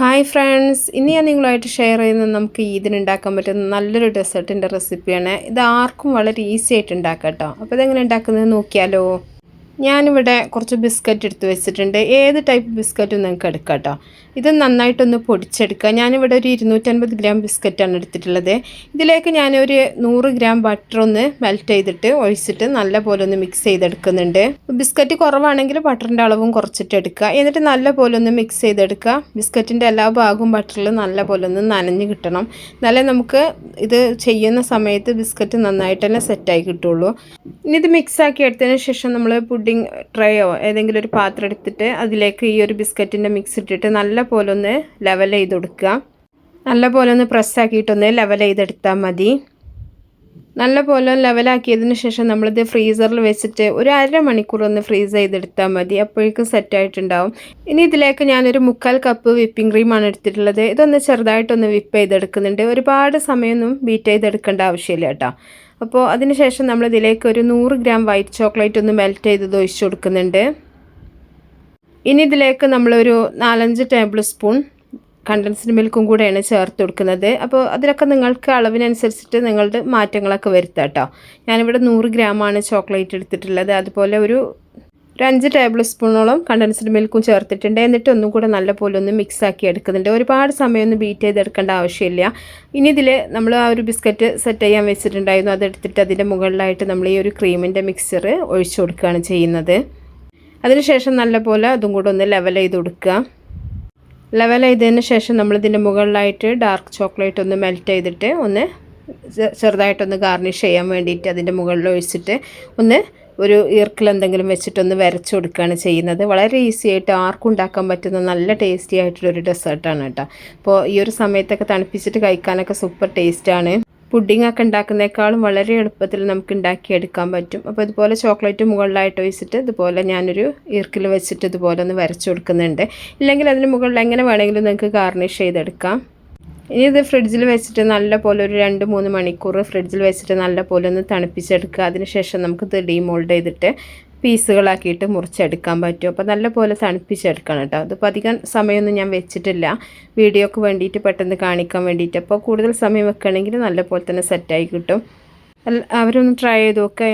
Hi friends, ഇന്ന് ഞാൻ നിങ്ങളുമായിട്ട് ഷെയർ ചെയ്യുന്നത് നമുക്ക് ഈദിനുണ്ടാക്കാൻ പറ്റുന്ന നല്ലൊരു ഡെസേർട്ടിൻ്റെ റെസിപ്പിയാണ്. ഇത് ആർക്കും വളരെ ഈസി ആയിട്ട് ഉണ്ടാക്കാം കേട്ടോ. അപ്പോൾ ഇതെങ്ങനെ ഉണ്ടാക്കുന്നത് നോക്കിയാലോ. ഞാനിവിടെ കുറച്ച് ബിസ്ക്കറ്റ് എടുത്ത് വെച്ചിട്ടുണ്ട്. ഏത് ടൈപ്പ് ബിസ്ക്കറ്റും നിങ്ങൾക്ക് എടുക്കാം കേട്ടോ. ഇത് നന്നായിട്ടൊന്ന് പൊടിച്ചെടുക്കുക. ഞാനിവിടെ ഒരു 250 ഗ്രാം ബിസ്ക്കറ്റാണ് എടുത്തിട്ടുള്ളത്. ഇതിലേക്ക് ഞാനൊരു 100 ഗ്രാം ബട്ടർ ഒന്ന് മെൽറ്റ് ചെയ്തിട്ട് ഒഴിച്ചിട്ട് നല്ല പോലെ ഒന്ന് മിക്സ് ചെയ്തെടുക്കുന്നുണ്ട്. ബിസ്ക്കറ്റ് കുറവാണെങ്കിൽ ബട്ടറിൻ്റെ അളവും കുറച്ചിട്ട് എടുക്കുക. എന്നിട്ട് നല്ല പോലെ ഒന്ന് മിക്സ് ചെയ്തെടുക്കുക. ബിസ്ക്കറ്റിൻ്റെ എല്ലാ ഭാഗവും ബട്ടറിൽ നല്ല പോലെ ഒന്ന് നനഞ്ഞ് കിട്ടണം. എന്നാലേ നമുക്ക് ഇത് ചെയ്യുന്ന സമയത്ത് ബിസ്ക്കറ്റ് നന്നായിട്ട് തന്നെ സെറ്റായി കിട്ടുള്ളൂ. ഇനി ഇത് മിക്സാക്കി എടുത്തതിന് ശേഷം നമ്മൾ പുഡിംഗ് ട്രേയോ ഏതെങ്കിലും ഒരു പാത്രം എടുത്തിട്ട് അതിലേക്ക് ഈ ഒരു ബിസ്ക്കറ്റിൻ്റെ മിക്സ് ഇട്ടിട്ട് നല്ല പോലെ ഒന്ന് ലെവൽ ചെയ്ത് കൊടുക്കുക. നല്ല പോലെ ഒന്ന് പ്രസ്സാക്കിയിട്ടൊന്ന് ലെവൽ ചെയ്തെടുത്താൽ മതി. നല്ല പോലെ ലെവലാക്കിയതിന് ശേഷം നമ്മളിത് ഫ്രീസറിൽ വെച്ചിട്ട് ഒരു അരമണിക്കൂർ ഒന്ന് ഫ്രീസ് ചെയ്തെടുത്താൽ മതി. അപ്പോഴേക്കും സെറ്റായിട്ടുണ്ടാവും. ഇനി ഇതിലേക്ക് ഞാനൊരു 3/4 കപ്പ് വിപ്പിംഗ് ക്രീമാണ് എടുത്തിട്ടുള്ളത്. ഇതൊന്ന് ചെറുതായിട്ടൊന്ന് വിപ്പ് ചെയ്തെടുക്കുന്നുണ്ട്. ഒരുപാട് സമയമൊന്നും ബീറ്റ് ചെയ്തെടുക്കേണ്ട ആവശ്യമില്ല കേട്ടോ. അപ്പോൾ അതിന് ശേഷം നമ്മളിതിലേക്ക് ഒരു 100 ഗ്രാം വൈറ്റ് ചോക്ലേറ്റ് ഒന്ന് മെൽറ്റ് ചെയ്തത് ഒഴിച്ച് കൊടുക്കുന്നുണ്ട്. ഇനി ഇതിലേക്ക് നമ്മളൊരു 4-5 ടേബിൾ സ്പൂൺ കണ്ടൻസ്ഡ് മിൽക്കും കൂടെയാണ് ചേർത്ത് കൊടുക്കുന്നത്. അപ്പോൾ അതിലൊക്കെ നിങ്ങൾക്ക് അളവിനനുസരിച്ചിട്ട് നിങ്ങളുടെ മാറ്റങ്ങളൊക്കെ വരുത്താം കേട്ടോ. ഞാനിവിടെ 100 ഗ്രാമാണ് ചോക്ലേറ്റ് എടുത്തിട്ടുള്ളത്. അതുപോലെ ഒരു 5 ടേബിൾ സ്പൂണോളം കണ്ടൻസ്ഡ് മിൽക്കും ചേർത്തിട്ടുണ്ട്. എന്നിട്ട് ഒന്നും കൂടെ നല്ലപോലെ ഒന്ന് മിക്സ് ആക്കി എടുക്കുന്നുണ്ട്. ഒരുപാട് സമയമൊന്നും ബീറ്റ് ചെയ്തെടുക്കേണ്ട ആവശ്യമില്ല. ഇനി ഇതിൽ നമ്മൾ ആ ഒരു ബിസ്ക്കറ്റ് സെറ്റ് ചെയ്യാൻ വെച്ചിട്ടുണ്ടായിരുന്നു. അതെടുത്തിട്ട് അതിൻ്റെ മുകളിലായിട്ട് നമ്മൾ ഈ ഒരു ക്രീമിൻ്റെ മിക്സ്ചർ ഒഴിച്ചു കൊടുക്കുകയാണ് ചെയ്യുന്നത്. അതിനുശേഷം നല്ലപോലെ അതും കൂടെ ഒന്ന് ലെവൽ ചെയ്ത് കൊടുക്കുക. ലെവൽ ചെയ്തതിന് ശേഷം നമ്മളിതിൻ്റെ മുകളിലായിട്ട് ഡാർക്ക് ചോക്ലേറ്റ് ഒന്ന് മെൽറ്റ് ചെയ്തിട്ട് ഒന്ന് ചെറുതായിട്ടൊന്ന് ഗാർണിഷ് ചെയ്യാൻ വേണ്ടിയിട്ട് അതിൻ്റെ മുകളിൽ ഒഴിച്ചിട്ട് ഒന്ന് ഒരു ഈർക്കിൽ എന്തെങ്കിലും വെച്ചിട്ടൊന്ന് വരച്ചു കൊടുക്കുകയാണ് ചെയ്യുന്നത്. വളരെ ഈസി ആയിട്ട് ആർക്കും ഉണ്ടാക്കാൻ പറ്റുന്ന നല്ല ടേസ്റ്റി ആയിട്ടുള്ളൊരു ഡെസേർട്ടാണ് കേട്ടോ. അപ്പോൾ ഈ ഒരു സമയത്തൊക്കെ തണുപ്പിച്ചിട്ട് കഴിക്കാനൊക്കെ സൂപ്പർ ടേസ്റ്റാണ്. പുഡിംഗ് ഒക്കെ ഉണ്ടാക്കുന്നേക്കാളും വളരെ എളുപ്പത്തിൽ നമുക്ക് ഉണ്ടാക്കിയെടുക്കാൻ പറ്റും. അപ്പോൾ ഇതുപോലെ ചോക്ലേറ്റ് മുകളിലായിട്ട് ഒഴിച്ചിട്ട് ഇതുപോലെ ഞാനൊരു ഈർക്കിൽ വെച്ചിട്ട് ഇതുപോലെ ഒന്ന് വരച്ചു കൊടുക്കുന്നുണ്ട്. ഇല്ലെങ്കിൽ അതിന് മുകളിൽ എങ്ങനെ വേണമെങ്കിലും നിങ്ങൾക്ക് ഗാർണിഷ് ചെയ്തെടുക്കാം. ഇനി ഇത് ഫ്രിഡ്ജിൽ വെച്ചിട്ട് നല്ല പോലെ ഒരു 2-3 മണിക്കൂർ ഫ്രിഡ്ജിൽ വെച്ചിട്ട് നല്ല പോലെ ഒന്ന് തണുപ്പിച്ചെടുക്കുക. അതിനുശേഷം നമുക്കിത് ഡീമോൾഡ് ചെയ്തിട്ട് പീസുകളാക്കിയിട്ട് മുറിച്ചെടുക്കാൻ പറ്റും. അപ്പോൾ നല്ല പോലെ തണുപ്പിച്ചെടുക്കണം കേട്ടോ. അതിപ്പോൾ അധികം സമയമൊന്നും ഞാൻ വെച്ചിട്ടില്ല, വീഡിയോക്ക് വേണ്ടിയിട്ട് പെട്ടെന്ന് കാണിക്കാൻ വേണ്ടിയിട്ട്. അപ്പോൾ കൂടുതൽ സമയം വെക്കുകയാണെങ്കിൽ നല്ല പോലെ തന്നെ സെറ്റായി കിട്ടും. അവരൊന്ന് ട്രൈ ചെയ്ത് നോക്കുക.